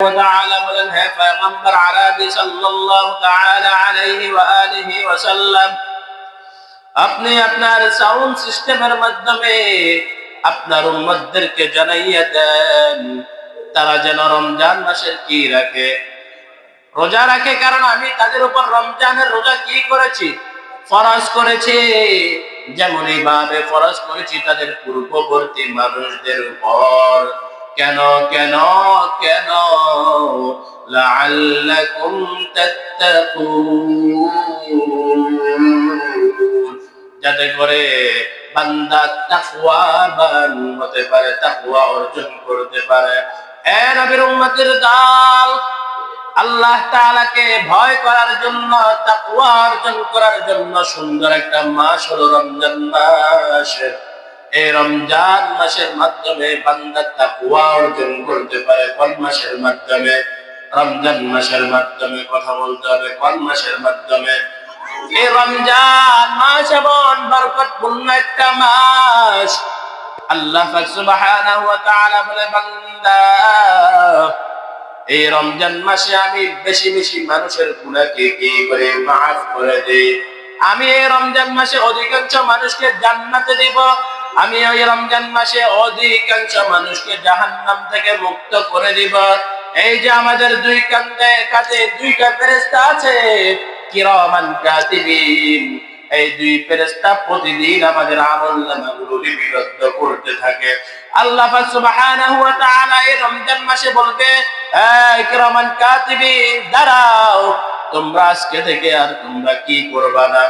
وتعالى বলেন হে পয়গম্বর আরবি সাল্লাল্লাহু তাআলা আলাইহি ওয়া আলিহি ওয়াসাল্লাম আপনি আপনার সাউন্ড সিস্টেমের মাধ্যমে আপনার উম্মতদেরকে জানাইয়া দেন তারা যেন রমজান মাসের কি রাখে, রোজা রাখে। কারণ আমি তাদের উপর রমজানের রোজা কি করেছি, ফরজ করেছি। যেমনই ভাবে ফরজ করেছি তাদের পূর্ববর্তী মানুষদের উপর। কেন কেন কেন? লাআল্লাকুম তাত্তাকুন, যাতে করে বান্দা তাকওয়াবান হতে পারে, তাকওয়া অর্জন করতে পারে। এ নবীর উম্মতের দল, আল্লাহ তাআলাকে ভয় করার জন্য, তাকওয়া অর্জন করার জন্য সুন্দর একটা মাস হলো রমজান মাস। এই রমজান মাসের মাধ্যমে বান্দা তাকওয়া অর্জন করতে পারে। কোন মাসের মাধ্যমে? রমজান মাসের মাধ্যমে। কথা বলতে হবে, কোন মাসের মাধ্যমে? এই রমজান মাস এমন বরকতপূর্ণ একটা মাস। আল্লাহ পাক সুবহানাহু ওয়া তাআলা বলে, বান্দা এই রমজান মাসে আমি বেশি বেশি মানুষের গুনাহকে কি করে মাফ করে দেই। আমি এই রমজান মাসে অধিকাংশ মানুষকে জান্নাতে দিব। আমি এই রমজান মাসে অধিকাংশ মানুষকে জাহান্নাম থেকে মুক্ত করে দিব। এই যে আমাদের দুই কাঁধে দুইটা ফেরেশতা আছে, কিরামান কাতিবিন, এই দুই ফেরেশতা প্রতিদিন আমাদের আমলনামাগুলো লিপিবদ্ধ করতে থাকে। আল্লাহ পাক সুবহানাহু ওয়া তাআলা এই রমজান মাসে বলবে, এই কিরামান কাতিবিন দাঁড়াও, তোমরা আজকে থেকে আর তোমরা কি করবা না,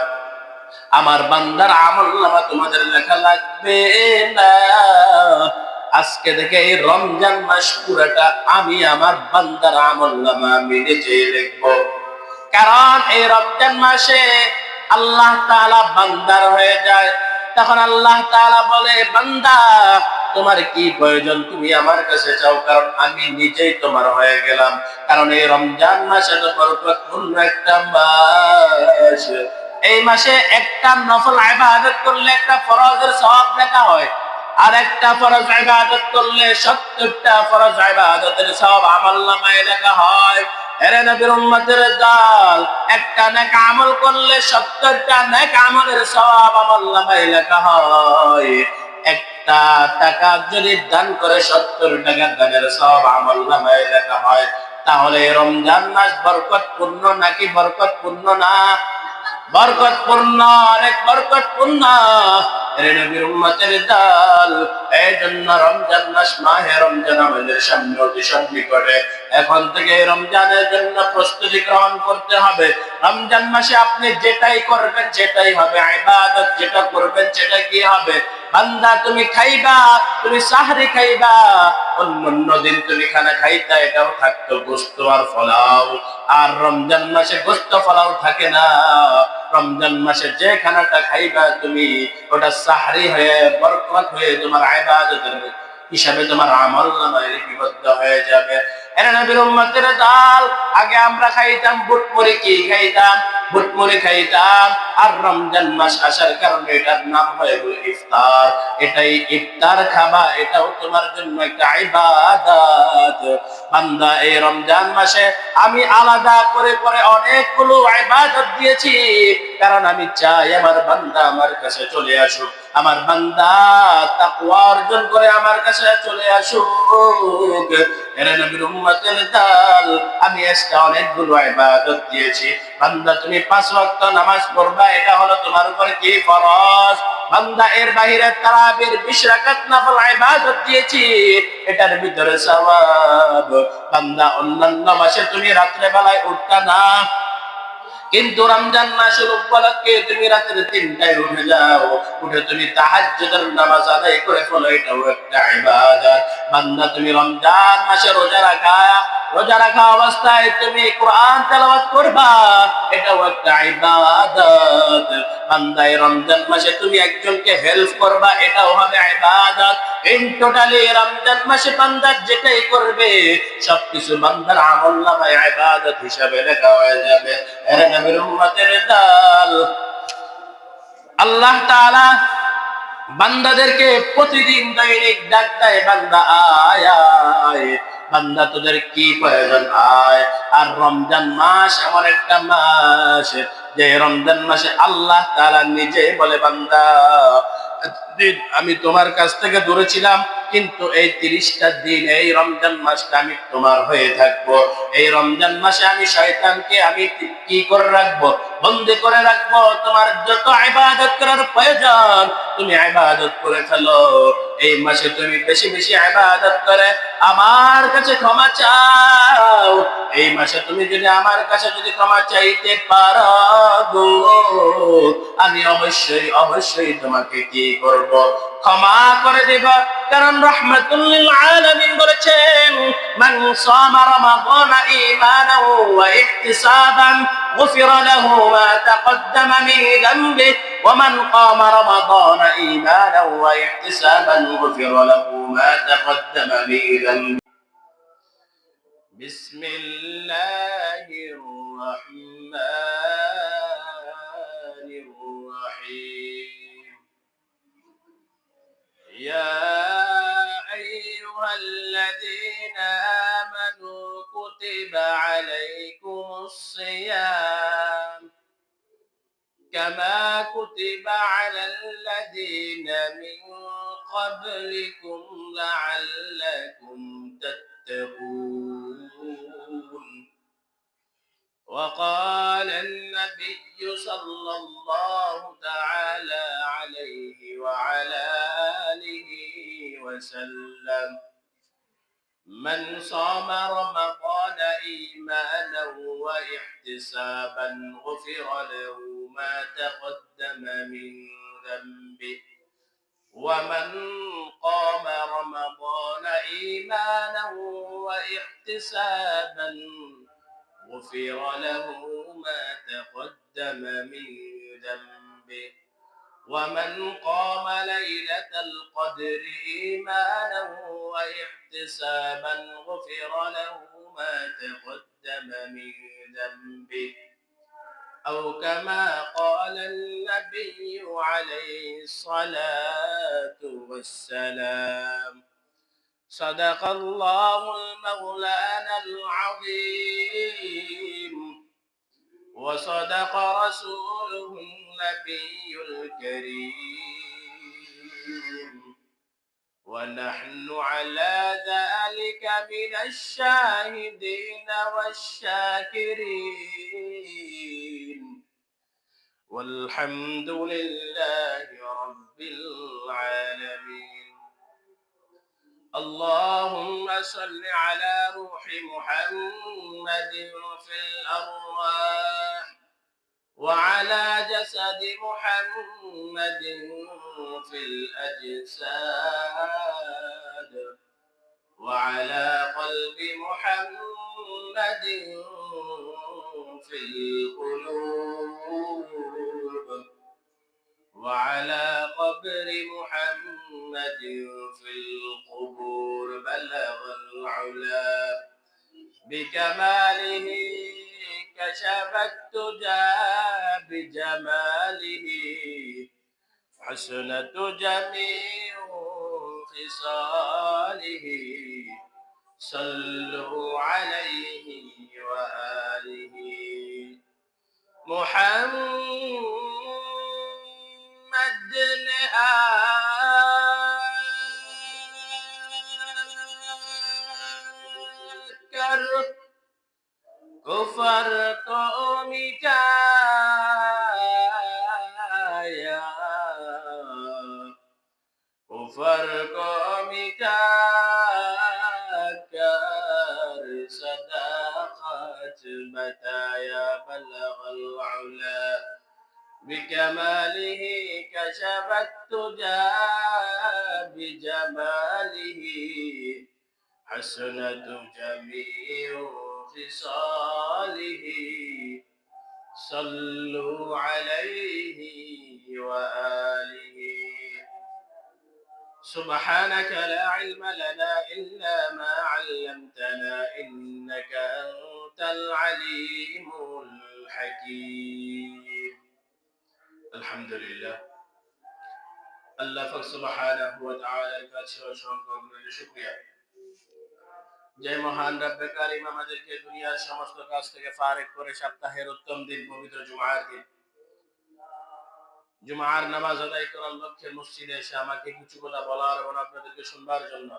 আমার বান্দার আমলনামা তোমাদের লেখা লাগবে না। আজকে থেকে এই রমজান মাস পুরোটা আমি আমার বান্দার আমলনামা আমি নিজেই লিখবো। কারণ এই রমজান মাসে আল্লাহ তাআলা বান্দার হয়ে যায়। তখন আল্লাহ তাআলা বলে, বান্দা তোমার কি প্রয়োজন তুমি আমার কাছে চাও, কারণ আমি নিজেই তোমার হয়ে গেলাম। কারণ এই রমজান মাস এত বরকতপূর্ণ একটা মাস। এই মাসে একটা নফল ইবাদত করলে একটা ফরজের সওয়াব লেখা হয়, আর একটা ফরজ ইবাদত করলে 70টা ফরজ ইবাদতের সওয়াব আমলনামায় লেখা হয়। এরে নবীর উম্মতের দল, একটা নেক আমল করলে 70টা নেক আমলের সওয়াব আমলনামায় লেখা হয়। একটা টাকা যদি দান করে 70 টাকা দানের সওয়াব আমলনামায় লেখা হয়। তাহলে রমজান মাস বরকতপূর্ণ নাকি বরকতপূর্ণ না? বরকতপূর্ণ, অনেক বরকতপূর্ণ। নবীর উম্মতের দল, এই জন্য রমজান মাস, মাহে রমজান আমাদের সামনে অতি সন্নিকটে। এখন থেকে রমজানের জন্য প্রস্তুতি গ্রহণ করতে হবে। রমজান মাসে আপনি যেটাই করবেন সেটাই হবে ইবাদত, যেটা করবেন সেটা কি হবে? বান্দা তুমি খাইবা, তুমি সাহরি খাইবা, অন্য দিন তুমি খানা খাইতা, এটাও থাকতো গোস্ত আর পোলাও। আর রমজান মাসে গোস্ত পোলাও থাকে না। রমজান মাসে যে খানাটা খাইবা তুমি, ওটা সাহরি হয়ে বরকত হয়ে তোমার ইবাদতের হিসাবে তোমার আমলনামায় লিপিবদ্ধ হয়ে যাবে। এর নবীর উম্মতের দল, আগে আমরা খাইতাম বুটমুড়ি। কি খাইতাম? বুটমুড়ি খাইতাম। আর রমজান মাস আসার কারণে এটার নাম হয়ে গেল ইফতার। এটাই ইফতার খাবা, এটাও তোমার জন্য একটা ইবাদত। বান্দা এই রমজান মাসে আমি আলাদা করে করে অনেকগুলো ইবাদত দিয়েছি, কারণ আমি চাই আমার বান্দা আমার কাছে চলে আসুক, আমার বান্দা তাকওয়া অর্জন করে আমার কাছে চলে আসুক। এরে নবীর উম্মতের দল, আমি আজকে অনেকগুলো ইবাদত দিয়েছি। বান্দা তুমি 5 ওয়াক্ত নামাজ পড়বা, এটা হলো তোমার উপর কি ফরজ। বান্দা এর বাইরে তারাবির 20 রাকাত নফল ইবাদত দিয়েছি, এটার ভিতরে সওয়াব। বান্দা অন্যান্য মাসে তুমি রাত্রে বেলায় উঠতা না, কিন্তু রমজান মাসের উপলক্ষে তুমি রাত্রে 3টায় উঠে যাও, উঠে তুমি তাহাজ্জুদের নামাজ আদায় করে ফেলো, এটাও একটা ইবাদত। বান্দা তুমি রমজান মাসে রোজা রাখা অবস্থায় তুমি কোরআন তেলাওয়াত করবা, এটাও একটা ইবাদত। বান্দা এই রমজান মাসে তুমি একজনকে হেল্প করবা, এটাও হবে ইবাদত। ইন টোটালি রমজান মাসে বান্দা যেটাই করবে সবকিছু বান্দার আমলনামায় ইবাদত হিসাবে লেখা হয়ে যাবে। এরে নবীর উম্মতের দল, আল্লাহ তাআলা বান্দাদেরকে প্রতিদিন দৈনিক ডাক দেয়, বান্দা আয় আয়। বান্দা তোদের কি প্রয়োজন আয়। আর রমজান মাস এমন একটা মাস যে রমজান মাসে আল্লাহ তাআলা নিজে বলে, বান্দা আমি তোমার কাছ থেকে দূরে ছিলাম, কিন্তু এই 30টা দিন এই রমজান মাসটা আমি তোমার হয়ে থাকবো। এই রমজান মাসে আমি শয়তানকে আমি কি করে রাখবো? বন্দী করে রাখবো। তোমার যত ইবাদত করার প্রয়োজন তুমি ইবাদত করে ফেলো। এই মাসে তুমি বেশি বেশি ইবাদত করে আমার কাছে ক্ষমা চাও। এই মাসে তুমি যদি আমার কাছে যদি ক্ষমা চাইতে পারো গো, আমি অবশ্যই অবশ্যই তোমাকে কি করব? ক্ষমা করে দেব। কারণ রাহমাতুল লিল আলামিন বলেছেন, মান সামা রমাদান ঈমানান ওয়া ইহতিসাবান গুফিরা লাহু মা তাকদ্দামা মিন যামবিহি ওয়া মান কামা রমাদান ঈমানান ওয়া ইহতিসাবান গুফিরা লাহু মা তাকদ্দামা মিন যামবিহি। বিসমিল্লাহির রাহমানির রাহিম। يا أيها الذين آمنوا كتب عليكم الصيام كما كتب على الذين من قبلكم لعلكم تتقون. وقال النبي صلى الله تعالى عليه وعلى آله وسلم: من صام رمضان إيمانا واحتسابا غفر له ما تقدم من ذنبه ومن قام رمضان إيمانا واحتسابا غفر له ما تقدم من ذنبه ومن قام ليلة القدر إيمانا واحتسابا غفر له ما تقدم من ذنبه أو كما قال النبي عليه الصلاة والسلام. صدق الله المولانا العظيم وصدق رسوله النبي الكريم ونحن على ذلك من الشاهدين والشاكرين والحمد لله رب العالمين. اللهم صل على روح محمد في الأرواح وعلى جسد محمد في الأجساد وعلى قلب محمد في القلوب وعلى قبر محمد في القبور. بلغ العلا بكماله كشف الدجى بجماله حسنت جميع خصاله. صلوا عليه وآله. محمد آكر كفر قومك يا كفر قومك كر صداقة بتايا. بلغ العلا بكماله كشف الدجى بجماله حسنت جميع خصاله. صلوا عليه وآله. سبحانك لا علم لنا إلا ما علمتنا إنك أنت العليم الحكيم. الحمد لله. আল্লাহ পাক সুবহানাহু ওয়া তাআলার কাছে অসংখ্য শুকরিয়া। যে মহান রব্বে কারীম আমাদেরকে দুনিয়ার সমস্ত কাজ থেকে ফারেক করে সপ্তাহের উত্তম দিন পবিত্র জুমার দিন জুমার নামাজ আদায় করার লক্ষ্যে মসজিদে এসে আমাকে কিছু কথা বলার এবং আপনাদেরকে শুনবার জন্য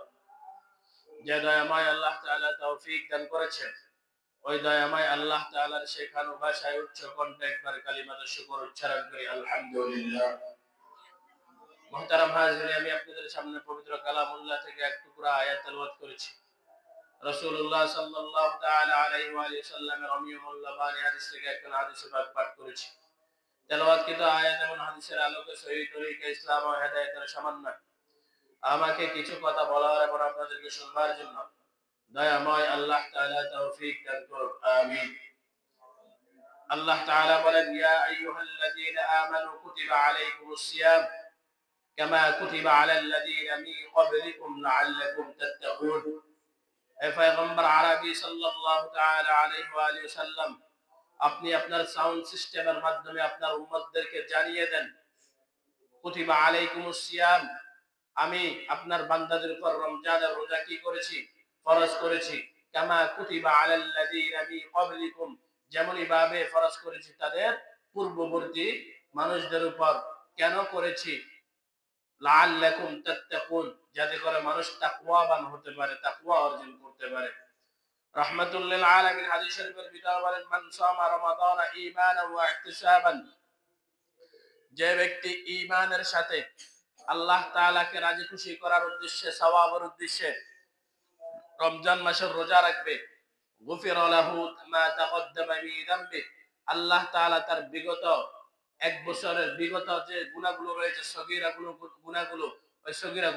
যে দয়াময় আল্লাহ তাআলা তৌফিক দান করেছেন, ওই দয়াময় আল্লাহ তাআলার শেখানো ভাষায় উচ্চ কণ্ঠে একবার কালিমাতে শুকর উচ্চারণ করি আলহামদুলিল্লাহ। মুহতারাম হাজিরিন, আমি আপনাদের সামনে পবিত্র কালামুল্লাহ থেকে এক টুকরা আয়াত তেলাওয়াত করেছি। রাসূলুল্লাহ সাল্লাল্লাহু তাআলা আলাইহি ওয়া সাল্লামের অমিয়ুল লাবানি হাদিস থেকে একটা হাদিস পাঠ করেছি। তেলাওয়াতকৃত আয়াত এবং হাদিসের আলোকে সহিহ তরিকা ইসলাম ও হেদায়েতের সমন্বয় আমাকে কিছু কথা বলার এবং আপনাদেরকে শুনবার জন্য দয়াময় আল্লাহ তাআলা তৌফিক দান করুন, আমিন। আল্লাহ তাআলা বলেন, ইয়া আইয়ুহাল্লাযীনা আমানু কুতিবা আলাইকুমুস সিয়াম কামা কুতিবা আলাল লাযীনা মিন ক্বাবলিকুম লাআল্লাকুম তাত্তাকুন। হে পয়গম্বর আরবি সাল্লাল্লাহু তাআলা আলাইহি ওয়া সাল্লাম, আপনি আপনার সাউন্ড সিস্টেমের মাধ্যমে আপনার উম্মতদেরকে জানিয়ে দেন, কুতিবা আলাইকুমুস সিয়াম, আমি আপনার বান্দাদের উপর রমজানের রোজা কি করেছি? ফরজ করেছি। কামা কুতিবা আলাল লাযীনা মিন ক্বাবলিকুম, যেমনই ভাবে ফরজ করেছি তাদের পূর্ববর্তী মানুষদের উপর। কেন করেছি? লাআল্লাকুম তাত্তাকুন, যাতে করে মানুষ তাকওয়াবান হতে পারে, তাকওয়া অর্জন করতে পারে। রাহমাতুল লিল আলামিন হাদিস শরীফের ভিতরে বলেন, মান সামা রমাদান ঈমানান ওয়া ইহতিসাবান, যে ব্যক্তি ঈমানের সাথে আল্লাহ তাআলাকে রাজি খুশি করার উদ্দেশ্যে, সওয়াবের উদ্দেশ্যে রমজান মাসের রোজা রাখবে, গুফিরা লাহু মা তাকদ্দামা মিন যামবি, আল্লাহ তাআলা তার বিগত এক বছরের বিগত যে গুনাহগুলো রয়েছে, সগীরা গুনাহগুলো, ওই সগীরা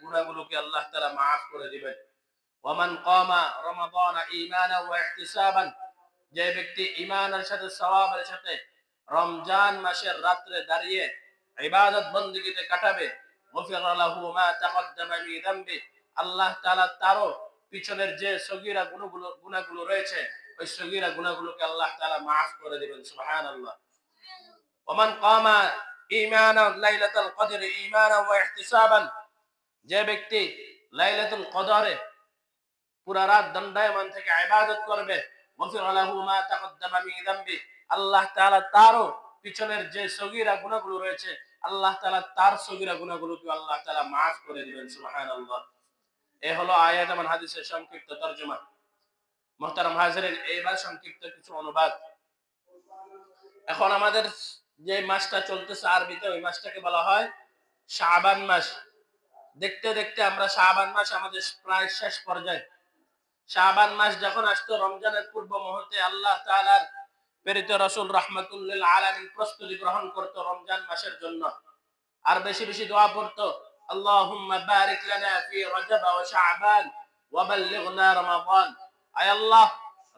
গুনাহগুলোকে আল্লাহ তাআলা maaf করে দিবেন। ওয়ামান কামা রমাদান ঈমানান ওয়া ইহতিসাবান, যে ব্যক্তি ঈমানের সাথে সওয়াবের সাথে রমজান মাসের রাতে দাঁড়িয়ে ইবাদত বندگিতে কাটাবে, গুফিরা লাহু মা তাকদ্দামা মিন যামবি, আল্লাহ তাআলা তারও পিছনের যে সগীরা গুনাহগুলো রয়েছে, ওই সগীরা গুনাহগুলোকে আল্লাহ তাআলা maaf করে দিবেন। সুবহানাল্লাহ। ওমান কামা ঈমানান লাইলাতুল কদর ঈমানান ওয়া ইহতিসাবান, যে ব্যক্তি লাইলাতুল কদরে পুরা রাত দণ্ডায়মান থেকে ইবাদত করবে, গফির লাহু মা তাকদ্দামা মিন যামবি, আল্লাহ তাআলা তারও পিছনের যে সগীরা গুনাহগুলো রয়েছে, আল্লাহ তাআলা তার সগীরা গুনাহগুলোকে আল্লাহ তাআলা maaf করে দিবেন। সুবহানাল্লাহ। এই হলো আয়াত এবং হাদিসের সংক্ষিপ্ত তরজমা। মুহতারাম হাজিরিন, এইবার সংক্ষিপ্ত কিছু অনুবাদ। এখন আমাদের যে মাসটা চলতেছে আরবিতে, ওই মাসটাকে বলা হয় শাবান মাস। দেখতে দেখতে আমরা শাবান মাস আমাদের প্রায় শেষ পর্যায়ে। শাবান মাস যখন আসতো, রমজানের পূর্ব মুহূর্তে আল্লাহ তাআলার প্রেরিত রাসূল রাহমাতুল লিল আলামিন প্রস্তুতি গ্রহণ করত রমজান মাসের জন্য, আর বেশি বেশি দোয়া পড়তো, আল্লাহুম্মা বারিক লানা ফি রজব ওয়া শাবান ওয়া বাল্লিগনা রমাদান। আয় আল্লাহ,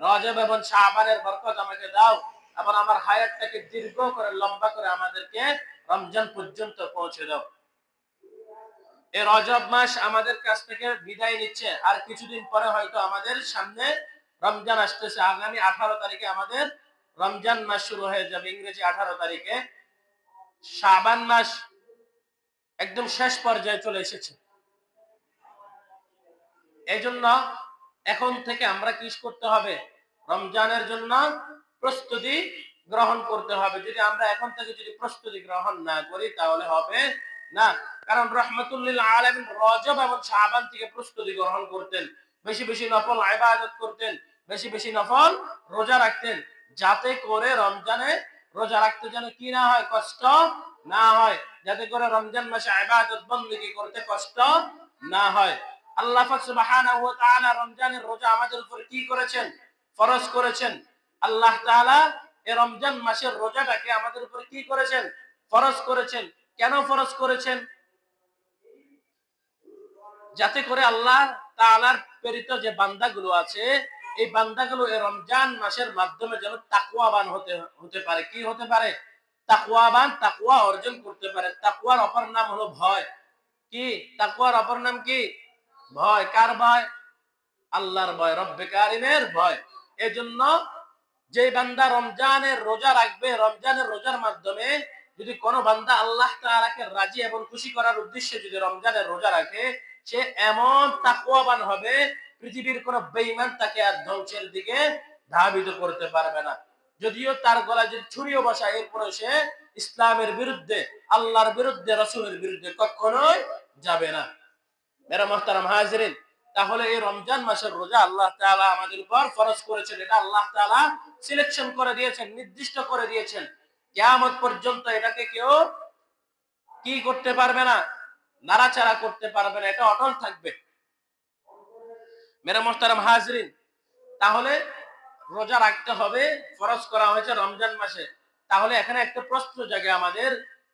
রজব এবং শাবানের বরকত আমাকে দাও এবং আমার হায়াতটাকে দীর্ঘ করে, লম্বা করে আমাদেরকে রমজান পর্যন্ত পৌঁছে দাও। এই রজব মাস আমাদের কাছ থেকে বিদায় নিচ্ছে, আর কিছুদিন পরে হয়তো আমাদের সামনে রমজান আসতেছে। আগামী 18 তারিখে আমাদের রমজান মাস শুরু হয়ে যাবে, ইংরেজি 18 তারিখে। শাবান মাস একদম শেষ পর্যায়ে চলে এসেছে। এই জন্য এখন থেকে আমরা কি করতে হবে? রমজানের জন্য প্রস্তুতি গ্রহণ করতে হবে। যদি আমরা এখন থেকে যদি প্রস্তুতি গ্রহণ না করি, তাহলে হবে না। কারণ রাহমাতুল লিল আলামিন রজব এবং শাবান থেকে প্রস্তুতি গ্রহণ করতেন, বেশি বেশি নফল ইবাদত করতেন, বেশি বেশি নফল রোজা রাখতেন, যাতে করে রমজানে রোজা রাখতে যেন কি না হয়, কষ্ট না হয়, যাতে করে রমজান মাসে ইবাদত বندگی করতে কষ্ট না হয়। আল্লাহ পাক সুবহানাহু ওয়া তাআলা রমজানের রোজা আমাদের উপর কি করেছেন? ফরজ করেছেন। আল্লাহ তাআলা এই রমজান মাসের রোজাটাকে আমাদের উপর কি করেছেন? ফরজ করেছেন। কেন ফরজ করেছেন? যাতে করে আল্লাহ তাআলার প্রেরিত যে বান্দাগুলো আছে, এই বান্দাগুলো এই রমজান মাসের মাধ্যমে যেন তাকওয়াবান হতে পারে। কি হতে পারে? তাকওয়াবান, তাকওয়া অর্জন করতে পারে। তাকওয়ার অপর নাম হলো ভয়। কি? তাকওয়ার অপর নাম কি? ভয়। কার ভয়? আল্লাহর ভয়, রব্বে কারিমের ভয়। এজন্য যে বান্দা রমজানের রোজা রাখবে, রমজানের রোজার মাধ্যমে যদি কোনো বান্দা আল্লাহ তাআলাকে রাজি এবং খুশি করার উদ্দেশ্যে যদি রমজানের রোজা রাখে, সে এমন তাকওয়াবান হবে পৃথিবীর কোন বেঈমান তাকে আর ধ্বংসের দিকে ধাবিত করতে পারবে না। যদিও তার গলায় যে ছুরিও বসা, এরপরে সে ইসলামের বিরুদ্ধে, আল্লাহর বিরুদ্ধে, রাসূলের বিরুদ্ধে কখনোই যাবে না। মেরা মুহতারাম হাজিরিন, তাহলে এই রমজান মাসের রোজা আল্লাহ তাআলা আমাদের উপর ফরজ করেছেন। এটা আল্লাহ তাআলা সিলেকশন করে দিয়েছেন, নির্দিষ্ট করে দিয়েছেন। কিয়ামত পর্যন্ত এটাকে কেউ কি করতে পারবে না, নাড়াচাড়া করতে পারবে না, এটা অটল থাকবে। মেরা মুহতারাম হাজিরিন, তাহলে রোজা রাখতে হবে, ফরজ করা হয়েছে রমজান মাসে। তাহলে এখানে একটা প্রশ্ন জাগে আমাদের,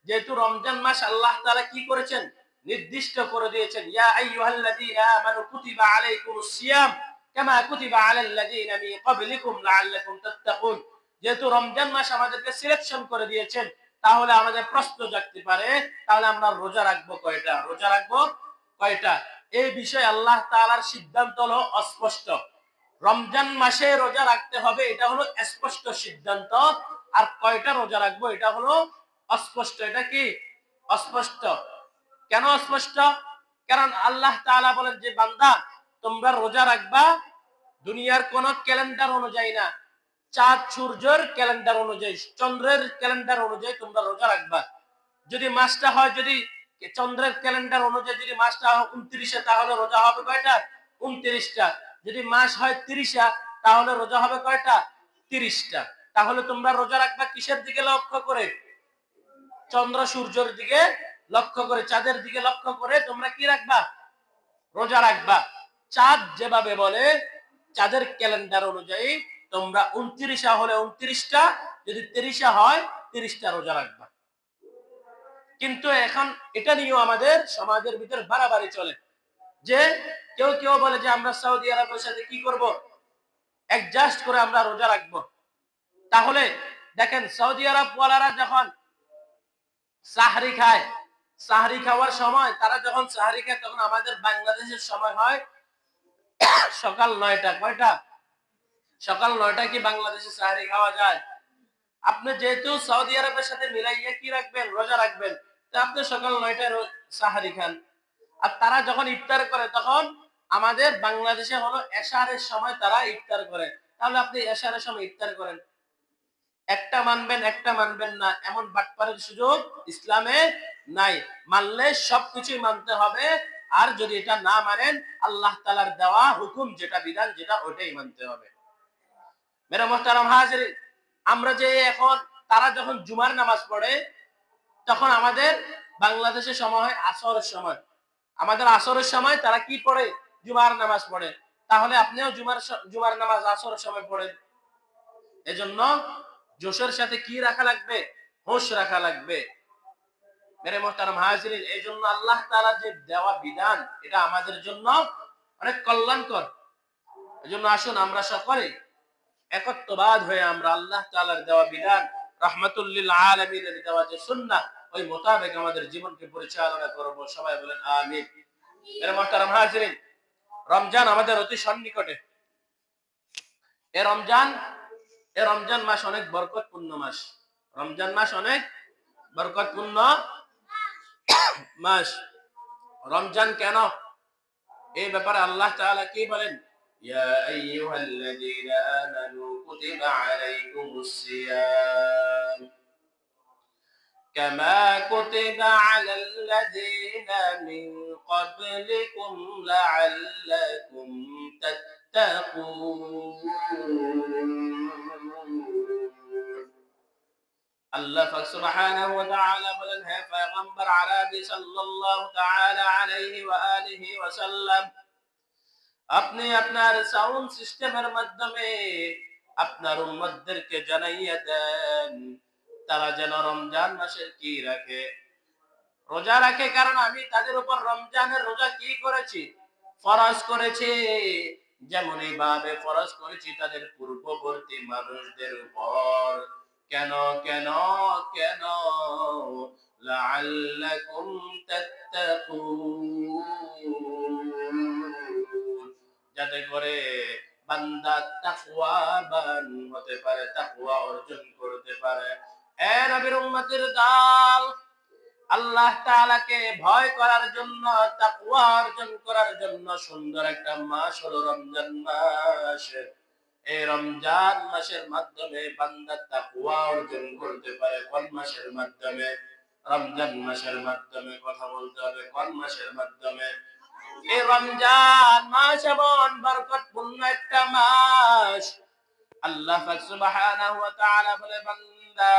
যেহেতু রমজান মাস আল্লাহ তাআলা কি করেছেন, নির্দিষ্ট করে দিয়েছেন, ইয়া আইয়ুহাল্লাযীনা আমানু কুতিবা আলাইকুমুস সিয়াম কামা কুতিবা আলাল্লাযীনা মিন ক্বাবলিকুম লাআল্লাকুম তাত্তাকুন। যেহেতু রমজান মাস আমাদেরকে সিলেকশন করে দিয়েছেন, তাহলে আমাদের প্রশ্ন জাগতে পারে, তাহলে আমরা রোজা রাখবো কয়টা, রোজা রাখবো কয়টা? এই বিষয়ে আল্লাহ তাআলার সিদ্ধান্ত হলো অস্পষ্ট। রমজান মাসে রোজা রাখতে হবে, এটা হলো স্পষ্ট সিদ্ধান্ত। আর কয়টা রোজা রাখবো, এটা হলো অস্পষ্ট। এটা কি অস্পষ্ট? কেন অস্পষ্ট? কারণ আল্লাহ তাআলা বলেন যে বান্দা তোমরা রোজা রাখবা দুনিয়ার কোন ক্যালেন্ডার অনুযায়ী না, চাঁদ সূর্যের ক্যালেন্ডার অনুযায়ী, চন্দ্রের ক্যালেন্ডার অনুযায়ী তোমরা রোজা রাখবা। যদি মাসটা হয়, যদি চন্দ্রের ক্যালেন্ডার অনুযায়ী যদি মাসটা হয় 29-এ, তাহলে রোজা হবে কয়টা? 29টা। যদি মাস হয় 30-এ, তাহলে রোজা হবে কয়টা? 30টা। তাহলে তোমরা রোজা রাখবা কিসের দিকে লক্ষ্য করে? চন্দ্র সূর্যের দিকে লক্ষ্য করে, চাঁদের দিকে লক্ষ্য করে তোমরা কি রাখবা? রোজা রাখবা। চাঁদ যেভাবে বলে, চাঁদের ক্যালেন্ডার অনুযায়ী তোমরা 29 হলে 29টা, যদি 30 হয় 30টা রোজা রাখবা। কিন্তু এখন এটা নিয়েও আমাদের সমাজের ভিতর বাড়াবাড়ি চলে, যে কেউ কেউ বলে যে আমরা সৌদি আরবের সাথে কি করব, অ্যাডজাস্ট করে আমরা রোজা রাখবো। তাহলে দেখেন, সৌদি আরব ওয়ালারা যখন সাহরি খায়, সাহরি খাওয়ার সময় তারা যখন সাহরি খায়, তখন আমাদের বাংলাদেশের সময় হয় সকাল 9টা। কয়টা? সকাল 9টায় কি বাংলাদেশে সাহরি খাওয়া যায়? আপনি যেহেতু সৌদি আরবের সাথে মিলাইয়া কি রাখবেন, রোজা রাখবেন, তো আপনি সকাল 9টায় সাহরি খান। আর তারা যখন ইফতার করে, তখন আমাদের বাংলাদেশে হলো এশারের সময় তারা ইফতার করে। তাহলে আপনি এশারের সময় ইফতার করেন, একটা মানবেন একটা মানবেন না, এমন বাটপারের সুযোগ ইসলামে নাই। মানলে সবকিছুই মানতে হবে, আর যদি এটা না মানেন, আল্লাহ তাআলার দেওয়া হুকুম যেটা, বিধান যেটা, ওইটাই মানতে হবে। মেরা মুহতারাম হাজিরিন, আমরা যে এখন, তারা যখন জুমার নামাজ পড়ে, তখন আমাদের বাংলাদেশের সময় হয় আসরের সময়। আমাদের আসরের সময় তারা কি পড়ে? জুমার নামাজ পড়ে। তাহলে আপনিও জুমার নামাজ আসরের সময় পড়েন। এজন্য জোশের সাথে কি রাখা লাগবে? হোশ রাখা লাগবে। মেরে মুহতারাম হাজিরিন, এই জন্য আল্লাহ তাআলা যে দেওয়া বিধান, এটা আমাদের জন্য অনেক কল্যাণকর। এজন্য আসুন আমরা সকলে একত্ববাদ হয়ে আমরা আল্লাহ তাআলার দেওয়া বিধান, রাহমাতুল লিল আলামিনের দেওয়া যে সুন্নাহ, ওই মোতাবেক আমাদের জীবনকে পরিচালনা করব। সবাই বলেন আমিন। মেরে মুহতারাম হাজিরিন, রমজান আমাদের অতি সন্নিকটে। এই রমজান মাস অনেক বরকতপূর্ণ মাস। রমজান মাস অনেক বরকতপূর্ণ মাস। রমজান কেন, এই ব্যাপারে আল্লাহ তাআলা কি বলেন? ইয়া আইয়ুহাল্লাযীনা আমানু কুতিবা আলাইকুমুস সিয়াম কামা কুতিবা আলাল্লাযীনা মিন ক্বাবলিকুম লাআল্লাকুম তাত্তাকুন। আল্লাহ পাক সুবহানাহু ওয়া তাআলা বলেন, হে পয়গম্বর আরবি সাল্লাল্লাহু তাআলা আলাইহি ওয়া আলিহি ওয়াসাল্লাম, আপনি আপনার সাউন্ড সিস্টেমের মাধ্যমে আপনার উম্মতদেরকে জানাইয়া দেন, তারা যেন রমজান মাসের কি রাখে, রোজা রাখে। কারণ আমি তাদের উপর রমজানের রোজা কি করেছি? ফরজ করেছি। যেমন এইভাবে ফরজ করেছি তাদের পূর্ববর্তী মানুষদের উপর। কেন কেন কেন? লাআল্লাকুম তাত্তাকুন, যাতে করে বান্দা তাকওয়াবান হতে পারে, তাকওয়া অর্জন করতে পারে। এ নবীর উম্মতের দল, আল্লাহ তাআলাকে ভয় করার জন্য, তাকওয়া অর্জন করার জন্য সুন্দর একটা মাস হলো রমজান মাস। এই রমজান মাসের মাধ্যমে বান্দা তাকওয়া অর্জন করতে পারে। কোন মাসের মাধ্যমে? রমজান মাসের মাধ্যমে। কথা বলতে হবে, কোন মাসের মাধ্যমে? এই রমজান মাস এমন বরকতপূর্ণ একটা মাস, আল্লাহ পাক সুবহানাহু ওয়া তাআলা বলে, বান্দা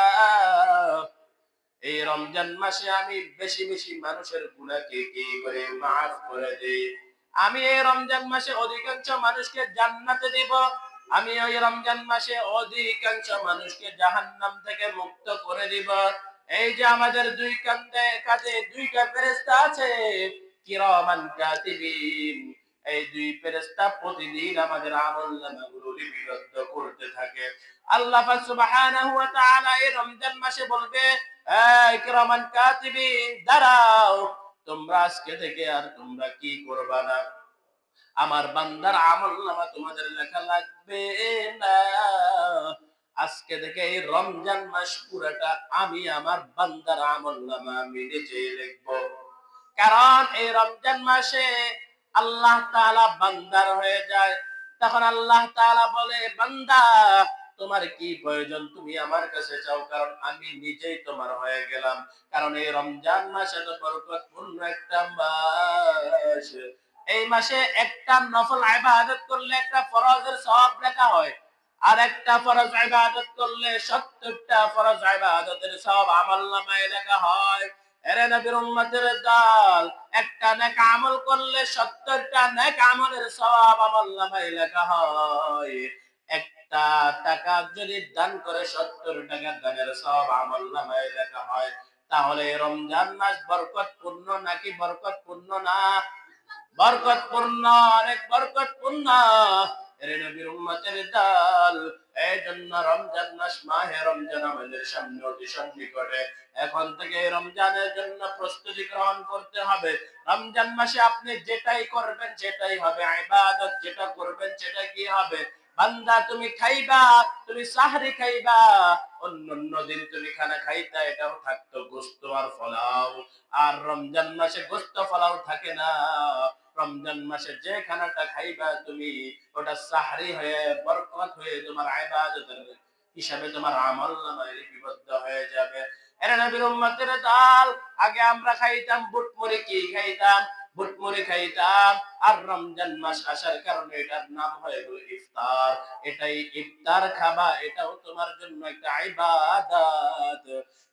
এই রমজান মাসে আমি বেশি বেশি মানুষের গুনাহকে কি করে maaf করে দেই। আমি এই রমজান মাসে অধিকাংশ মানুষকে জান্নাতে দিব। আমি ওই রমজান মাসে অধিকাংশ মানুষকে জাহান্নাম থেকে মুক্ত করে দিব। এই যে আমাদের দুই কাঁধে দুইটা ফেরেশতা আছে, কিরামান কাতিবিন, এই দুই ফেরেশতা প্রতিদিন আমাদের আমলনামাগুলো লিপিবদ্ধ করতে থাকে। আল্লাহ পাক সুবহানাহু ওয়া তাআলা এই রমজান মাসে বলবে, এই কিরামান কাতিবিন, দাঁড়াও, তোমরা আজকে থেকে আর তোমরা কি করবা না, আমার বান্দার আমলনামা তোমাদের লেখা লাগবে না। আজকে থেকে এই রমজান মাস পুরাটা আমি আমার বান্দার আমলনামা আমি নিজেই লিখবো। কারণ এই রমজান মাসে আল্লাহ তাআলা বান্দার হয়ে যায়। তখন আল্লাহ তাআলা বলে, বান্দা তোমার কি প্রয়োজন তুমি আমার কাছে চাও, কারণ আমি নিজেই তোমার হয়ে গেলাম। কারণ এই রমজান মাস এত বরকতপূর্ণ একটা মাস। এই মাসে একটা নফল ইবাদত করলে একটা ফরজের সওয়াব লেখা হয়, আর একটা ফরজ ইবাদত করলে 70টা ফরজ ইবাদতের সওয়াব আমলনামায় লেখা হয়। এরে নবীর উম্মতের দল, একটা নেক আমল করলে 70টা নেক আমলের সওয়াব আমলনামায় লেখা হয়। একটা টাকা যদি দান করে 70 টাকা দানের সওয়াব আমলনামায় লেখা হয়। তাহলে রমজান মাস বরকতপূর্ণ নাকি বরকতপূর্ণ না? বরকতপূর্ণ, অনেক বরকতপূর্ণ। এরে নবীর উম্মতের দল, এই জন্য রমজান মাস, মাহে রমজান আমাদের সামনে অতি সন্নিকটে। এখন থেকে রমজানের জন্য প্রস্তুতি গ্রহণ করতে হবে। রমজান মাসে আপনি যেটাই করবেন সেটাই হবে ইবাদত, যেটা করবেন সেটা কি হবে? বান্দা তুমি খাইবা, তুমি সাহরি খাইবা, অন্য দিন তুমি খানা খাইতা, এটাও থাকতো গোস্ত আর পোলাও। আর রমজান মাসে গোস্ত পোলাও থাকে না। রমজান মাসে যে খানাটা খাইবা তুমি, ওটা সাহরি হয়ে বরকত হয়ে তোমার ইবাদতের হিসাবে তোমার আমলনামায় লিপিবদ্ধ হয়ে যাবে। এরে নবীর উম্মতের দল, আগে আমরা খাইতাম বুটমুড়ি। কি খাইতাম? বুটমুড়ি খাইতাম। আর রমজান মাস আসার কারণে এটার নাম হয়ে গেল ইফতার। এটাই ইফতার খাবা, এটাও তোমার জন্য একটা ইবাদত।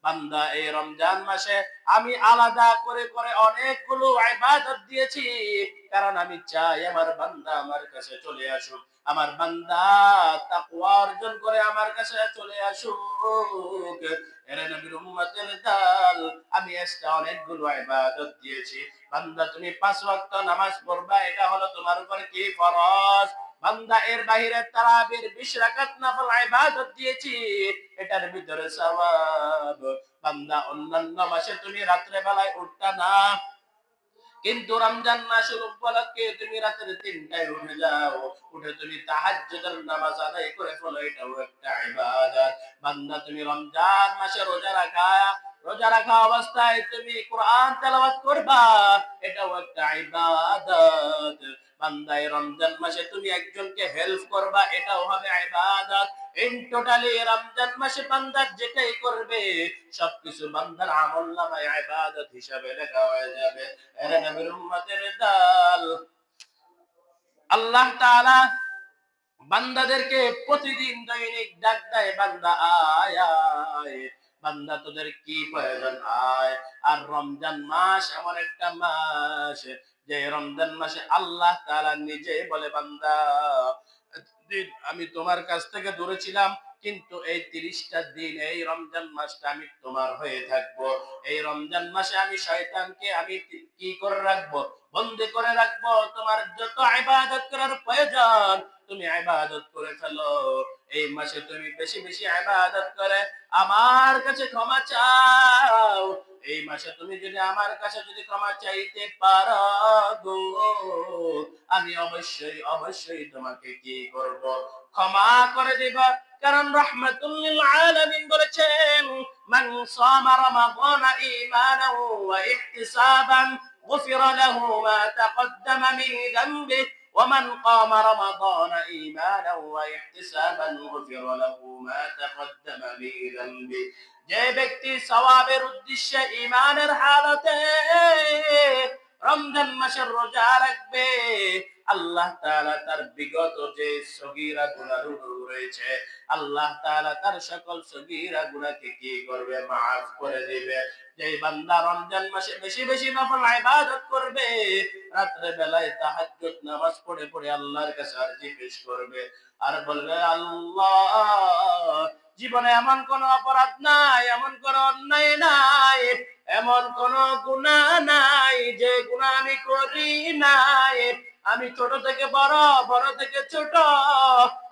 বান্দা এই রমজান মাসে আমি আলাদা করে করে অনেকগুলো ইবাদত দিয়েছি, কারণ আমি চাই আমার বান্দা আমার কাছে চলে আসুক, আমার বান্দা তাকওয়া অর্জন করে আমার কাছে চলে আসুক। এরে নবীর উম্মতের দল, আমি আজকে অনেকগুলো ইবাদত দিয়েছি। বান্দা তুমি 5 ওয়াক্ত নামাজ পড়বা, এটা হলো তোমার উপর কি ফরজ। বান্দা এর বাহিরে তারাবির 20 রাকাত নফল ইবাদত দিয়েছি, এটার ভিতরে সওয়াব। বান্দা অন্যান্য মাসে তুমি রাত্রে বেলায় উঠতা না, কিন্তু রমজান মাসের উপলক্ষে তুমি রাতের 3টায় উঠে যাও, উঠে তুমি তাহাজ্জুদের নামাজ আদায় করে ফেলো, এটাও একটা ইবাদত। বান্দা তুমি রমজান মাসে রোজা রাখা অবস্থায় তুমি কোরআন তেলাওয়াত করবা, এটাও একটা ইবাদত। বান্দা এই রমজান মাসে তুমি একজনকে হেল্প করবা, এটাও হবে ইবাদত। ইন টোটালি রমজান মাসে বান্দা যেটাই করবে সবকিছু বান্দার আমলনামায় ইবাদত হিসাবে লেখা হয়ে যাবে। এরে নবীর উম্মতের দল, আল্লাহ তাআলা বান্দাদেরকে প্রতিদিন দৈনিক ডাক দেয়, বান্দা আয় আয়, বান্দা তোদের কি প্রয়োজন আয়। আর রমজান মাস এমন একটা মাস, যে রমজান মাসে আল্লাহ তাআলা নিজে বলে, বান্দা দিন আমি তোমার কাছ থেকে দূরে ছিলাম, কিন্তু এই 30টা দিন এই রমজান মাসটা আমি তোমার হয়ে থাকবো। এই রমজান মাসে আমি শয়তানকে আমি কি করে রাখবো? বন্দী করে রাখবো। তোমার যত ইবাদত করার প্রয়োজন তুমি ইবাদত করে ফেলো। এই মাসে তুমি বেশি বেশি ইবাদত করে আমার কাছে ক্ষমা চাও। এই মাসে তুমি যদি আমার কাছে যদি ক্ষমা চাইতে পারো গো, আমি অবশ্যই অবশ্যই তোমাকে কি করব? ক্ষমা করে দিব। কারণ রাহমাতুল লিল আলামিন বলেছেন মান সামা রমাদানা ঈমানান ওয়া ইহতিসাবান গুফিরা লাহু মা তাকদ্দামা মিন যামবিহি ومن قام رمضان إيمانا واحتسابا غفر له ما تقدم من ذنبه যে ব্যক্তি সওয়াবের উদ্দেশ্যে ঈমানের হালতে রমজান মাসের রোজা রাখবে আল্লাহ তাআলা তার বিগত যে সগীরা গুনাহগুলো রয়েছে আল্লাহ তাআলা তার সকল সগীরা গুনাহকে কি করবে maaf করে দিবে যে বান্দা রমজান মাসে বেশি বেশি নফল ইবাদত করবে রাতে বেলায় তাহাজ্জুদ নামাজ পড়ে পড়ে আল্লাহর কাছে আরজি পেশ করবে আর বলবে আল্লাহ জীবনে এমন কোন অপরাধ নাই এমন কোন অন্যায় নাই এমন কোন গুনাহ নাই যে গুনাহ আমি করি নাই আমি ছোট থেকে বড় বড় থেকে ছোট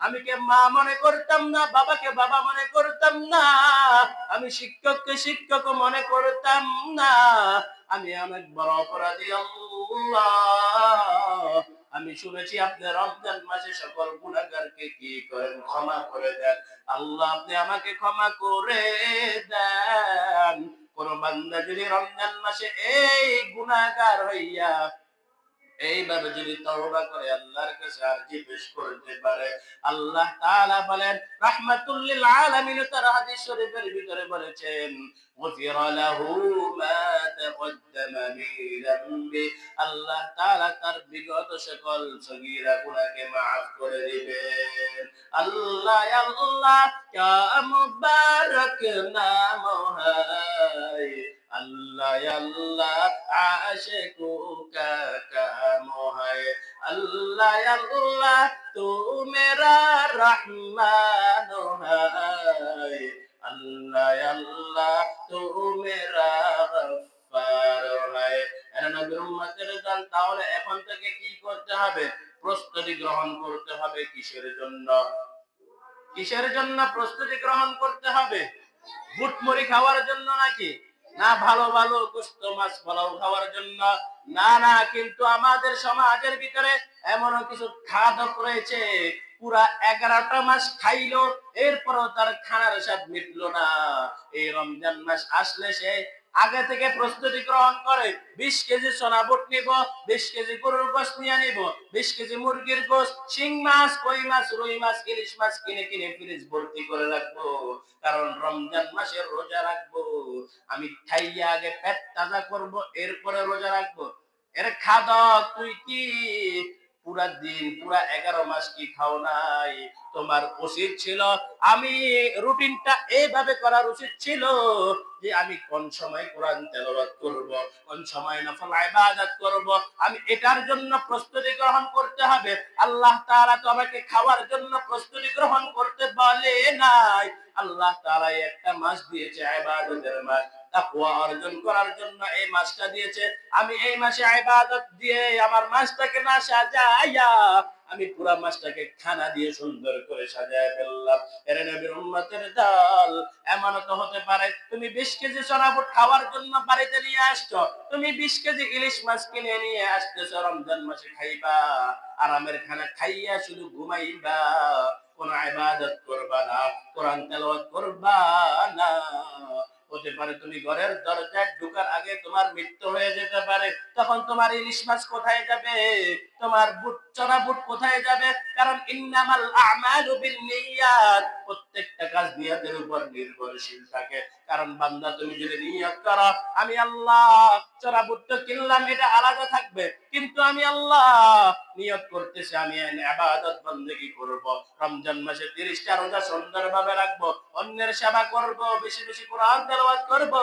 আমি কে মা মনে করতাম না বাবাকে বাবা মনে করতাম না আমি শিক্ষককে শিক্ষক মনে করতাম না আমি অনেক বড় অপরাধী আল্লাহ আমি শুনেছি আপনি রমজান মাসে সকল গুনাহগারকে কি করেন ক্ষমা করে দেন আল্লাহ আপনি আমাকে ক্ষমা করে দেন কোন বান্দা যদি রমজান মাসে এই গুনাহগার হইয়া এইভাবে যদি তওবা করে আল্লাহর কাছে আরজি পেশ করতে পারে আল্লাহ তাআলা বলেন রাহমাতুল লিল আলামিন তার হাদিস শরীফের ভিতরে বলেছেন গুফিরা লাহু মা তাকদ্দামা মিন যামবি আল্লাহ তাআলা তার বিগত সকল সগীরা গুনাহকে maaf করে দিবেন আল্লাহ আল্লাহ क्या मुबारक नाम है अल्लाह अल्लाह आशिकों का काम है अल्लाह अल्लाह तू मेरा रहमान है अल्लाह अल्लाह तू मेरा गफ्फार है এরা নবীর উম্মতের দল তাহলে এখন থেকে কি করতে হবে প্রস্তুতি গ্রহণ করতে হবে কিসের জন্য প্রস্তুতি গ্রহণ করতে হবে বুটমুড়ি খাওয়ার জন্য নাকি না ভালো ভালো গোশত মাছ পোলাও খাওয়ার জন্য না না কিন্তু আমাদের সমাজের ভিতরে এমন কিছু খাদক রয়েছে পুরা 11টা মাস খাইলো এরপরও তার খানার স্বাদ মিটলো না এই রমজান মাস আসলে সে আগে থেকে প্রস্তুতি গ্রহণ করে 20 কেজি সোনা বুট নিব 20 কেজি গরুর গোশত নিয়ে নিব 20 কেজি মুরগির গোশত শিং মাছ কই মাছ রুই মাছ ইলিশ মাছ কিনে কিনে ফ্রিজ ভর্তি করে রাখবো কারণ রমজান মাসে রোজা রাখবো আমি খাইয়া আগে পেট তাজা করব এরপরে রোজা রাখবো এর খাদক তুই কি পুরা দিন পুরা 11 মাস কি খাও নাই তোমার উচিত ছিল আমি রুটিনটা এইভাবে করার উচিত ছিল যে আমি কোন সময় কোরআন তেলাওয়াত করব কোন সময় নফল ইবাদত করব আমি এটার জন্য প্রস্তুতি গ্রহণ করতে হবে আল্লাহ তাআলা তো আমাকে খাওয়ার জন্য প্রস্তুতি গ্রহণ করতে বলে নাই আল্লাহ তাআলা একটা মাস দিয়েছে ইবাদতের মাস তাকওয়া অর্জন করার জন্য এই মাসটা দিয়েছে আমি এই মাসে ইবাদত দিয়ে আমার মাসটাকে না সাজায়া আমি পুরো মাসটাকে খানা দিয়ে সুন্দর করে সাজায় ফেললাম এর নবীর উম্মতের দল এমন তো হতে পারে তুমি 20 কেজি সোনা বুট খাওয়ার জন্য বাড়িতে নিয়ে আসছো তুমি 20 কেজি ইলিশ মাছ কিনে নিয়ে আসতেছো রমজান মাসে খাইবা আরামের খানা খাইয়া শুধু ঘুমাইবা কোন ইবাদত করবা না কোরআন তেলাওয়াত করবা না হতে পারে তুমি ঘরের দরজায় ঢোকার আগে তোমার মৃত্যু হয়ে যেতে পারে তখন তোমার ইলিশ মাছ কোথায় যাবে তোমার বুট চড়া বুট কোথায় যাবে কারণ ইন্নামাল আমালু বিন্নিয়াত প্রত্যেকটা কাজ নিয়তের উপর নির্ভরশীল থাকে কারণ বান্দা তুমি যদি নিয়ত করো আমি আল্লাহ চড়া বুট তো কিনলাম এটা আলাদা থাকবে কিন্তু আমি আল্লাহ নিয়ত করতেছি আমি ইবাদত বندگی করব রমজান মাসে 30টা রোজা সুন্দরভাবে রাখবো অন্যের সেবা করব বেশি বেশি কোরআন তেলাওয়াত করব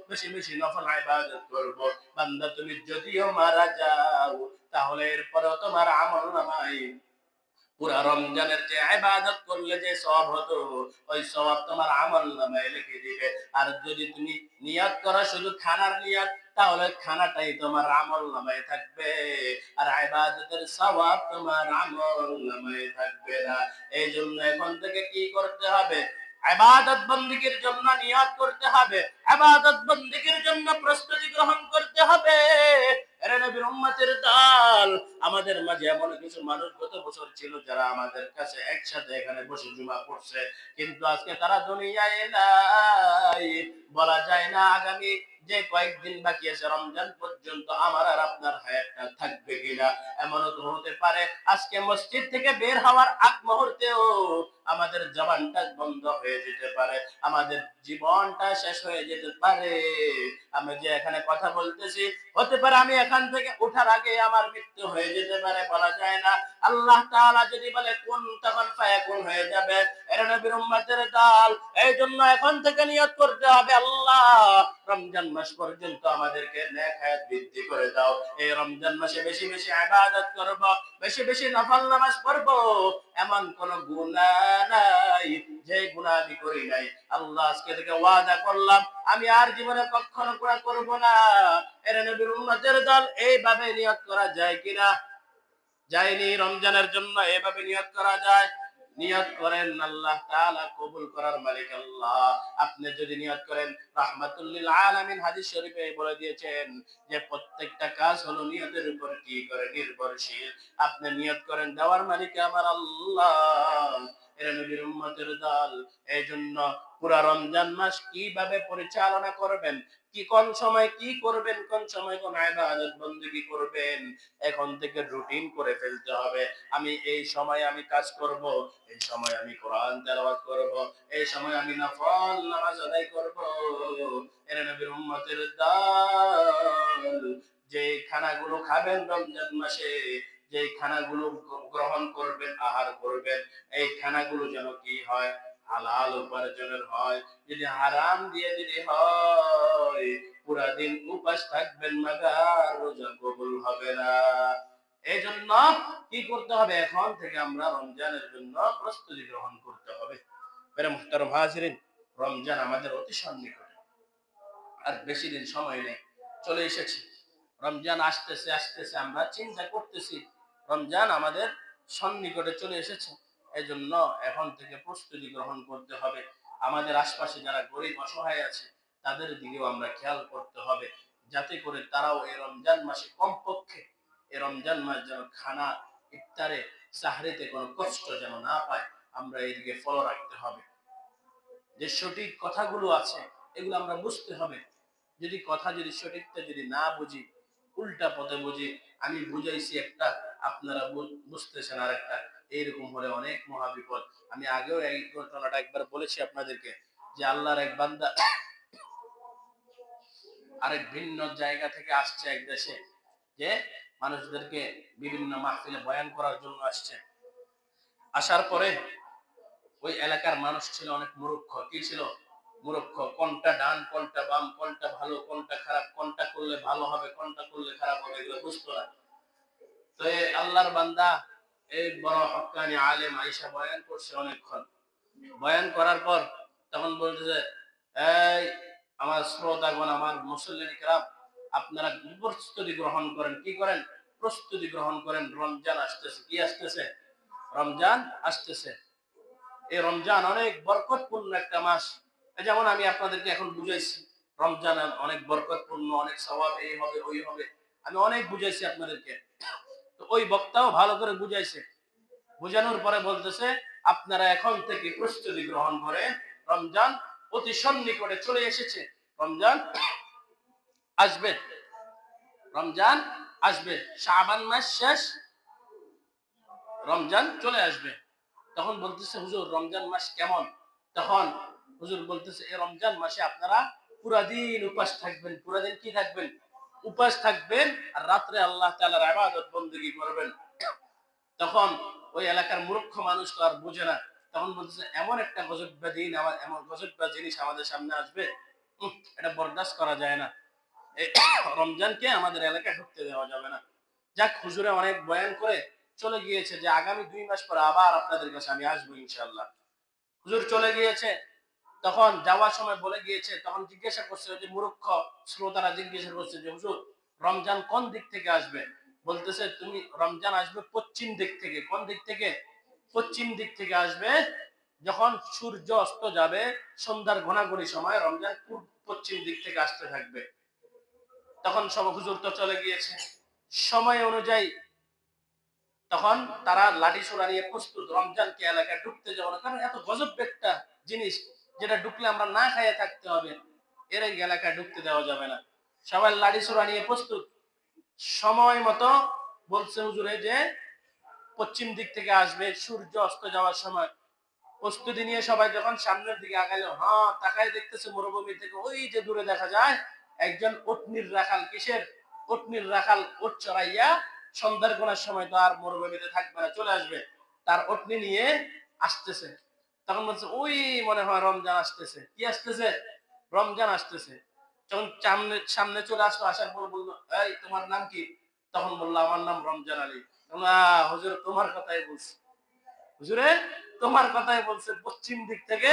বেশি বেশি নফল ইবাদত করব বান্দা তুমি যদিও মারা যাও তাহলে এরপরও তোমার আমলনামায় পুরা রমজানের যে ইবাদত করলে যে সওয়াব হতো ওই সওয়াব তোমার আমলনামায় লিখে দিবে আর যদি তুমি নিয়ত করো শুধু খানার নিয়ত তাহলে খানাটাই তোমার আমলনামায় থাকবে আর ইবাদতের সওয়াব তোমার আমলনামায় থাকবে না এইজন্য এখন থেকে কি করতে হবে ইবাদত বندگির জন্য নিয়ত করতে হবে ইবাদত বندگির জন্য প্রস্তুতি গ্রহণ করতে হবে এরে নবীর উম্মতের দল, আমাদের মাঝে এমন কিছু মানুষ গত বছর ছিল যারা আমাদের কাছে একসাথে এখানে বসে জুমা পড়ছে, কিন্তু আজকে তারা দুনিয়ায় নাই। বলা যায় না আগামী যে কয়েকদিন বাকি আছে রমজান পর্যন্ত আমার আর আপনার হায়াতটা থাকবে কিনা। এমনও তো হতে পারে আজকে মসজিদ থেকে বের হওয়ার আগ মুহূর্তেও আমাদের জবানটা বন্ধ হয়ে যেতে পারে, আমাদের জীবনটা শেষ হয়ে যেতে পারে। আমি যে এখানে কথা বলতেছি, হতে পারে আমি এখান থেকে ওঠার আগে আমার মৃত্যু হয়ে যেতে পারে, বলা যায় না। আল্লাহ তাআলা যদি বলে কোন, তখন ফায়াকুন হয়ে যাবে। এর নবীর উম্মতের দল, এই জন্য এখন থেকে নিয়ত করতে হবে, আল্লাহ রমজান মাস পর্যন্ত আমাদেরকে নেক হায়াত বৃদ্ধি করে দাও। এই রমজান মাসে বেশি বেশি ইবাদত করব, বেশি বেশি নফল নামাজ পড়ব। এমন কোন গুনাহ নাই যে গুনাহ আমি করি নাই। আল্লাহ আজকে থেকে ওয়াদা করলাম আমি আর জীবনে কখনো গুনাহ করব না। এর নবীর উম্মতের দল, এইভাবে নিয়ত করা যায় কিনা? যায়নি। রমজানের জন্য এভাবে নিয়ত করা যায়? নিয়ত করেন, আল্লাহ তাআলা কবুল করার মালিক আল্লাহ। আপনি যদি নিয়ত করেন, রাহমাতুল লিল আলামিন হাদিস শরীফে বলে দিয়েছেন যে প্রত্যেকটা কাজ হলো নিয়তের উপর কি করে নির্ভরশীল। আপনি নিয়ত করেন, দেওয়ার মালিক আমার আল্লাহ। এর নবীর উম্মতের দল, এই জন্য পুরা রমজান মাস কিভাবে পরিচালনা করবেন, কি কোন সময় কি করবেন, কোন সময় কোন ইবাদত বندگی করবেন, এখন থেকে রুটিন করে ফেলতে হবে। আমি এই সময় আমি কাজ করব, এই সময় আমি কোরআন তেলাওয়াত করব, এই সময় আমি নফল নামাজ আদায় করব। এর নবীর উম্মতের দল, যে খানাগুলো খাবেন রমজান মাসে, যে খানাগুলো গ্রহণ করবেন, আহার করবেন, এই খানাগুলো যেন কি হয়, হালাল উপার্জনের হয়। যদি হারাম দিয়ে যদি হয়, পুরা দিন উপাস থাকবেন, মাগার রোজা কবুল হবে না। এই জন্য কি করতে হবে, এখন থেকে আমরা রমজানের জন্য প্রস্তুতি গ্রহণ করতে হবে। মেরে মুহতারাম হাজিরিন, রমজান আমাদের অতি সন্নিকটে, আর বেশি দিন সময় নেই, চলে এসেছে। রমজান আসতেছে আসতেছে, আমরা চিন্তা করতেছি রমজান আমাদের সন্নিকটে চলে এসেছে। এই জন্য এখন থেকে প্রস্তুতি গ্রহণ করতে হবে। আমাদের আশপাশে যারা গরিব অসহায় আছে তাদের দিকেও আমরা খেয়াল করতে হবে, যাতে করে তারাও এই রমজান মাসে কমপক্ষে এই রমজান মাস যেন খানা, ইফতারে, সাহরিতে কোনো কষ্ট যেন না পায়। আমরা এদিকে ফলো রাখতে হবে। যে সঠিক কথাগুলো আছে এগুলো আমরা বুঝতে হবে। যদি কথা যদি সঠিকটা যদি না বুঝি, উল্টা পথে বুঝি, আমি বুঝাইছি একটা, আপনারা বুঝতেছেন আর একটা, এইরকম হলে অনেক মহাবিপদ। আমি আগেও এই ঘটনাটা একবার বলেছি আপনাদেরকে, যে আল্লাহর এক বান্দা আরেক ভিন্ন জায়গা থেকে আসছে এক দেশে, যে মানুষদেরকে বিভিন্ন মাহফিলে বয়ান করার জন্য আসছে। আসার পরে ওই এলাকার মানুষ ছিল অনেক মূর্খ। কি ছিল? মূর্খ। কোনটা ডান, কোনটা বাম, কোনটা ভালো, কোনটা খারাপ, কোনটা করলে ভালো হবে, কোনটা করলে খারাপ হবে, এগুলো বুঝতো না। তো এই আল্লাহর বান্দা, এই বড় হক্কানি আলেম আয়েশা বয়ান করছে অনেকক্ষণ। বয়ান করার পর তখন বলতেছে, এই আমার শ্রোতাগণ, আমার মুসল্লিন কিরাম, আপনারা প্রস্তুতি গ্রহণ করেন। কি করেন? প্রস্তুতি গ্রহণ করেন। রমজান আসতেছে। কি আসতেছে? রমজান আসতেছে। এই রমজান অনেক বরকতপূর্ণ একটা মাস। যেমন আমি আপনাদেরকে এখন বুঝাইছি, রমজান অনেক বরকতপূর্ণ, অনেক সওয়াব, এই হবে ওই হবে, আমি অনেক বুঝাইছি আপনাদেরকে। তো ওই বক্তাও ভালো করে বুঝাইছে। বুঝানোর পরে বলতেছে, আপনারা এখন থেকে প্রস্তুতি গ্রহণ করে, রমজান অতি সন্নিকটে চলে এসেছে। রমজান আসবে, রমজান আসবে, শাবান মাস শেষ, রমজান চলে আসবে। তখন বলতেছে, হুজুর রমজান মাস কেমন? তখন হুজুর বলতেছে, এই রমজান মাসে আপনারা পুরা দিন উপাস থাকবেন। পুরা দিন কি থাকবেন? উপাস থাকবেন, আর রাত্রে আল্লাহ তাআলার ইবাদত বندگی করবেন। তখন ওই এলাকার মূর্খ মানুষ তো আর বুঝে না। তখন বলতেছে, এমন একটা গজব দিন, এমন গজব জিনিস আমাদের সামনে আসবে, এটা বরদাস্ত করা যায় না। এই রমজানকে আমাদের এলাকায় ঢুকতে দেওয়া যাবে না। যাক, হুজুরে অনেক বয়ান করে চলে গিয়েছে, যে আগামী 2 মাস পরে আবার আপনাদের কাছে আমি আসবো ইনশাআল্লাহ। হুজুর চলে গিয়েছে। তখন যাওয়ার সময় বলে গিয়েছে, তখন জিজ্ঞাসা করছে, ওই যে মূর্খ শ্রোতারা জিজ্ঞাসা করছে যে হুজুর রমজান কোন দিক থেকে আসবে? বলতেছে, তুমি রমজান আসবে পশ্চিম দিক থেকে। কোন দিক থেকে? পশ্চিম দিক থেকে আসবে। যখন সূর্য অস্ত যাবে, সন্ধ্যার ঘোনাঘুনি সময় রমজান পশ্চিম দিক থেকে আসতে থাকবে। তখন সব হুজুর তো চলে গিয়েছে, সময় অনুযায়ী তখন তারা লাঠি সোনা নিয়ে প্রস্তুত রমজানকে এলাকায় ঢুকতে যাওয়ার, কারণ এত গজব একটা জিনিস যেটা ঢুকলে আমরা না খাইয়ে থাকতে হবে, এর এই এলাকায় ঢুকতে দেওয়া যাবে না। সবাই লাঠি সোনা নিয়ে প্রস্তুত, সময় মতো বলছে হুজুরে যে পশ্চিম দিক থেকে আসবে সূর্য অস্ত যাওয়ার সময়। প্রস্তুতি নিয়ে সবাই যখন সামনের দিকে আগাইলো, হ্যাঁ তাকায় দেখতেছে মরুভূমি থেকে ওই যে দূরে দেখা যায় একজন উটনির রাখাল, কিসের উটনির রাখাল, উট চড়াইয়া সন্ধ্যার কোনার সময় তো আর মরুভূমিতে থাকবে না, চলে আসবে, তার উটনি নিয়ে আসতেছে। তখন বলছে ওই মনে হয় রমজান আসতেছে। কি আসতেছে? রমজান আসতেছে। যখন সামনে সামনে চলে আসলো, আসার পর বললো এই তোমার নাম কি? তখন বললো আমার নাম রমজান আলী। হুজুর তোমার কথাই বলছি, হুজুরে তোমার কথাই বলছে, পশ্চিম দিক থেকে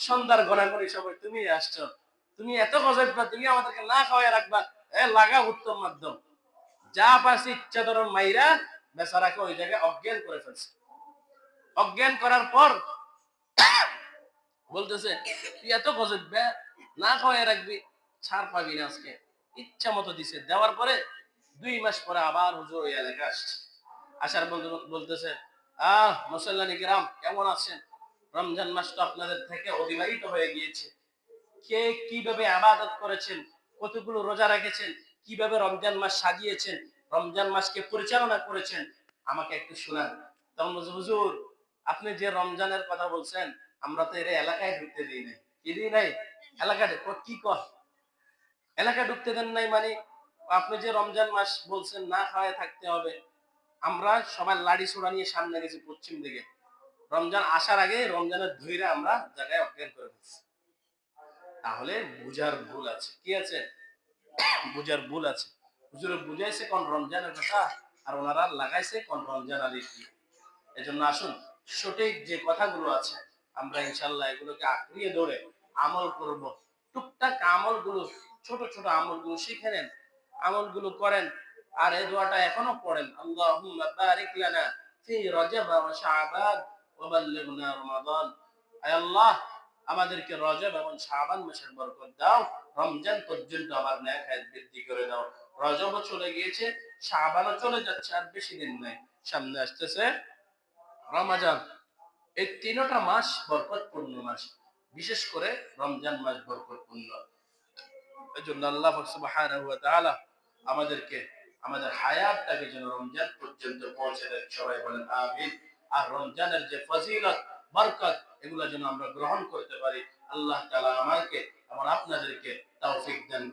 সন্ধ্যার ঘনাঘনি সময় তুমি আসছো, তুমি এত গজব না, তুমি আমাদেরকে না খাওয়াই রাখবা, লাগা উত্তম মাধ্যম। যা পারছি ইচ্ছা ধরো মাইরা বেচারাকে ওই জায়গায় অজ্ঞান করে ফেলছে। অজ্ঞান করার পর বলতেছে তুই এত গজব না খাওয়াই রাখবি, ছাড় পাবি না আজকে। ইচ্ছা মতো দিছে, দেওয়ার পরে 2 মাস পরে আবার হুজুর ওই এলাকায় আসছে। আসার বলতেছে মুসল্লানি কিরাম কেমন আছেন? রমজান মাস তো আপনাদের থেকে অতিবাহিত হয়ে গিয়েছে, কে কিভাবে ইবাদত করেছেন, কতগুলো রোজা রেখেছেন, কিভাবে রমজান মাস সাজিয়েছেন, রমজান মাসকে পরিচালনা করেছেন, আমাকে একটু শোনান। তখন বলছে হুজুর আপনি যে রমজানের কথা বলছেন, আমরা তো এর এলাকায় ঢুকতে দিই নাই। কি দিই নাই? এলাকায় কি কর এলাকায় ঢুকতে দেন নাই মানে? আপনি যে রমজান মাস বলছেন না খাওয়ায় থাকতে হবে, আমরা সবাই লাড়ি ছোড়া নিয়ে সামনে গেছি পশ্চিম দিকে, রমজান আসার আগে রমজানের ধৈর্য আমরা জায়গায় অজ্ঞান করে ফেলছি। তাহলে বুঝার ভুল আছে। কি আছে? বুঝার ভুল আছে। হুজুরে বুঝাইছে কোন রমজানের কথা, আর ওনারা লাগাইছে কোন রমজান আলীর কি। এজন্য আসুন সঠিক যে কথাগুলো আছে আমরা ইনশাল্লাহ এগুলোকে আঁকড়িয়ে ধরে আমল করব। টুকটাক আমলগুলো, ছোট ছোট আমলগুলো শিখে নেন, আমলগুলো করেন। আর এই দোয়াটা এখনো পড়েন, আল্লাহুম্মা বারিক লানা ফি রজব ওয়া শাবান ওয়া বাল্লিগনা রমাদান। আয় আল্লাহ আমাদেরকে রজব এবং শাবান মাসের বরকত দাও, রমজান পর্যন্ত আমার নেক হায়াত বৃদ্ধি করে দাও। রজবও চলে গিয়েছে, শাবানও চলে যাচ্ছে, আর বেশি দিন নাই, সামনে আসতেছে রমাজান। এই তিনটা মাস বরকতপূর্ণ মাস, বিশেষ করে রমজান মাস বরকতপূর্ণ। এজন্য আল্লাহ সুবহানাহু ওয়া তাআলা আমাদেরকে আমাদের হায়াতটাকে যেন রমজান পর্যন্ত পৌঁছে দেয়, সবাই বলেন আমিন। আর রমজানের যে ফজিলত বরকত এগুলো যেন আমরা গ্রহণ করতে পারি, আল্লাহ তাআলা আমাকে এবং আপনাদেরকে তৌফিক দেন।